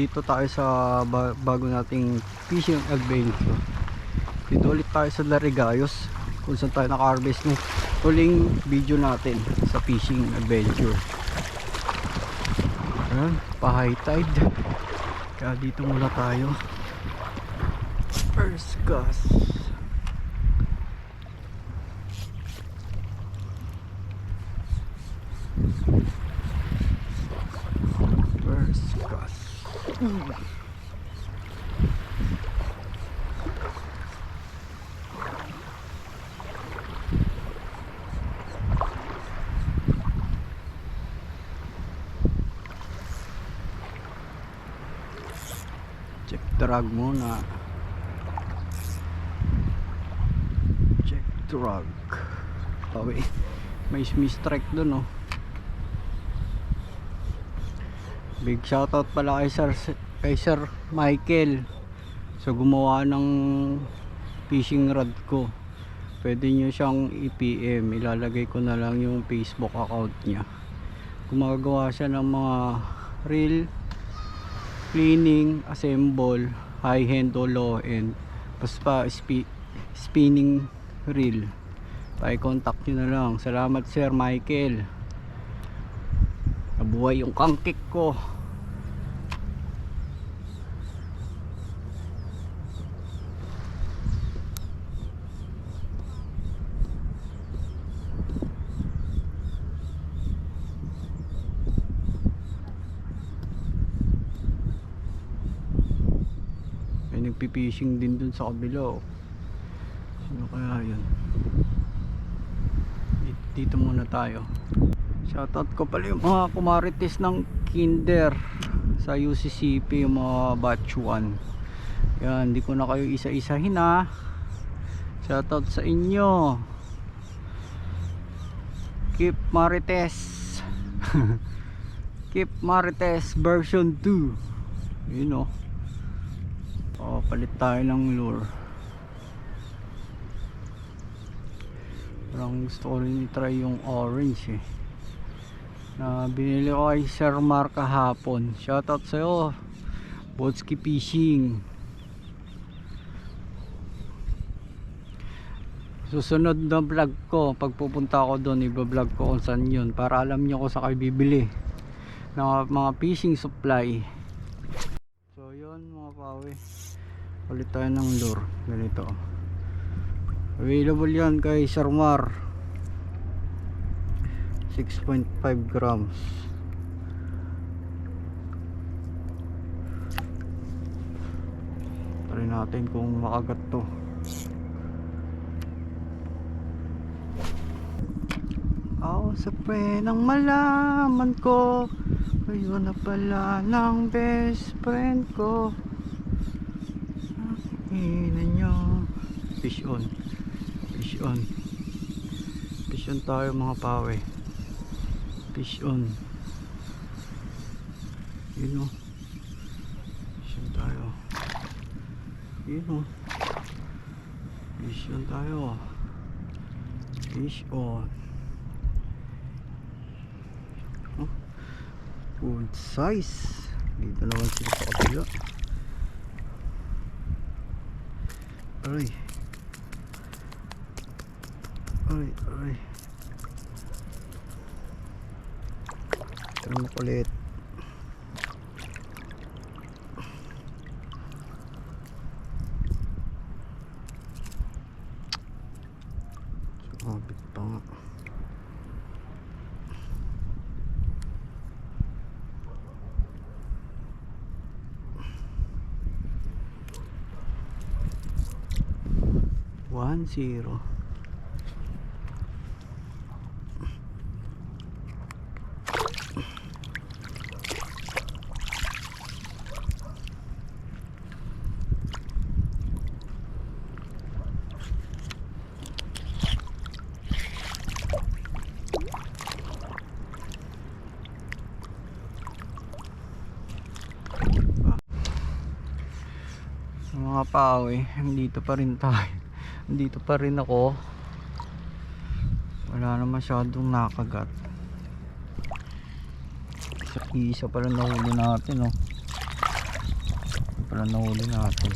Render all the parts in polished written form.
Nandito tayo sa bago nating fishing adventure. Dito ulit tayo sa Larigayos, kung saan tayo naka-harvest ng huling video natin sa fishing adventure. Ayan, pa-high tide. Kaya dito muna tayo. First cast. First cast. Check drag muna. Check drag. Okay. May strike dun, oh. Big shoutout pala kay Sir Michael. So gumawa ng fishing rod ko. Pwede nyo siyang i-PM. Ilalagay ko na lang yung Facebook account niya. Gumagawa siya ng mga reel, cleaning, assemble, high hand o low end, basta spinning reel. Pa-contact nyo na lang. Salamat Sir Michael. Nabuhay yung kangkik ko. May nagpipishing din dun sa kabila, oh. Sino kaya yun? Dito muna tayo. Shoutout ko pala yung mga kumarites ng Kinder sa UCCP, yung mga batch 1. Yan, hindi ko na kayo isa-isahin, ha. Shoutout sa inyo. Keep Marites. Keep Marites version 2. Yun, oh. Oh, palit tayo ng lure. Parang gusto ko rin i-try yung orange, eh. Na binili ko kay Sir Mark kahapon. Shoutout sa'yo, Botski Fishing. Susunod na vlog ko, pag pupunta ako doon, i-vlog ko kung saan yun, para alam nyo kung saan kayo bibili ng mga fishing supply. So yun mga pawi, ulit tayo ng lure. Ganito, available yan kay Sir Mar. 6.5 grams. Try natin kung makagat to. Sa penang malaman ko, kayo na pala ng best friend ko. Ina nyo. Fish on. Fish on. Fish on tayo mga pawe. Fish on. Yun, o. Fish on tayo. Yun, o. Fish on tayo. Fish on. Oh, good size. Dito naman sila sa kabila. Aray. Aray, aray. Pero makulit. Sumabit pa nga. One zero. Mga pawe, dito pa rin tayo. Dito pa rin ako. Wala na masyadong nakagat. Isa pa lang nahuli natin, oh. pala nahuli natin.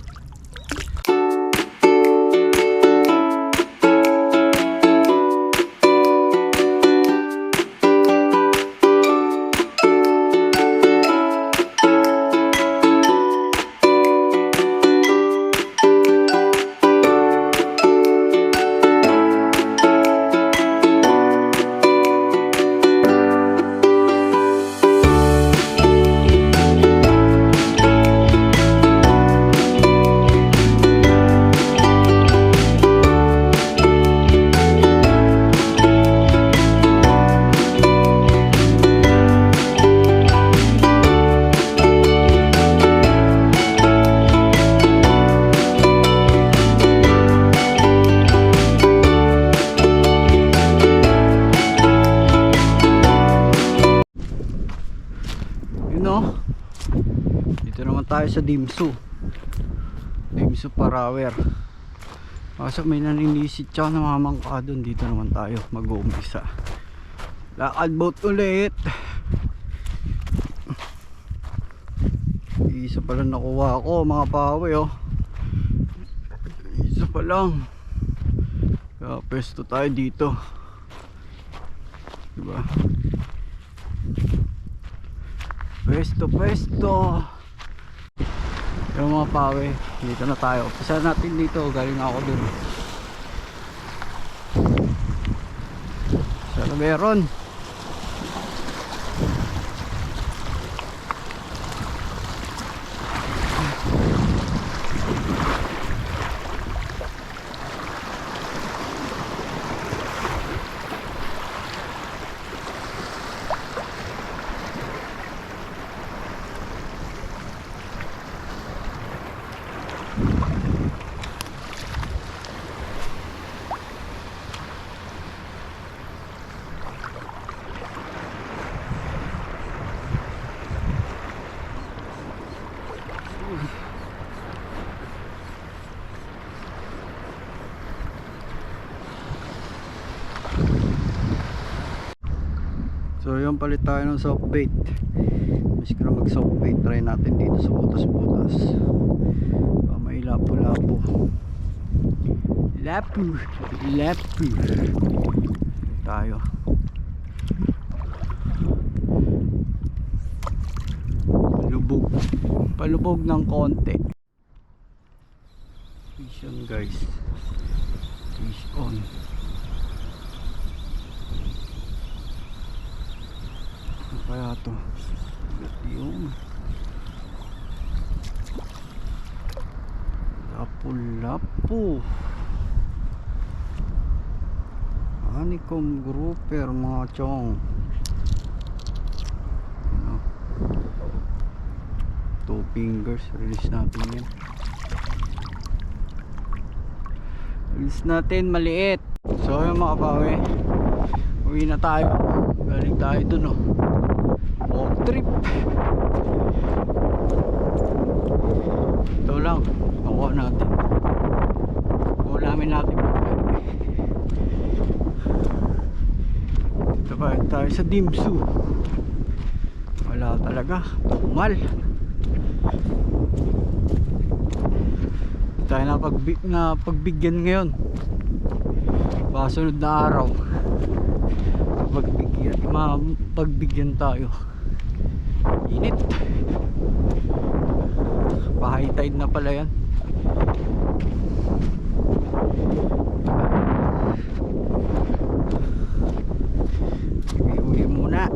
Dito naman tayo sa Dimsu Parawer. Kaso may naninisit siya na mamangka doon. Dito naman tayo mag-uumpisa. Lakad boat ulit. Isa pa lang nakuha ko mga pawe oh. Isa pa lang. Kaya pesto tayo dito, diba? Pwesto. Yung mga pawe, dito na tayo. Umpisa natin dito, galing ako dun. Sana meron. So yun, palit tayo ng soft bait. Mas ka na mag soft bait, try natin dito sa butas-butas. May lapo-lapo. Lapu tayo. Palubog ng konti. Fish on guys. Fish on. Ano kaya to? Yung lapu-lapu. Honeycomb grouper mga chong. Two fingers, release natin yan. Release natin, maliit. So yung mga kapawe, uwi na tayo. Galing tayo dun oh. Walk trip. Ito lang, nakuha natin. Ulamin natin. Dito pa tayo sa Dimsu. Wala talaga, tumal. Tayo na pagbigyan ngayon. Baka sunod na araw pagbigyan tayo. Init. Pa-high tide na pala yan. Uwi muna.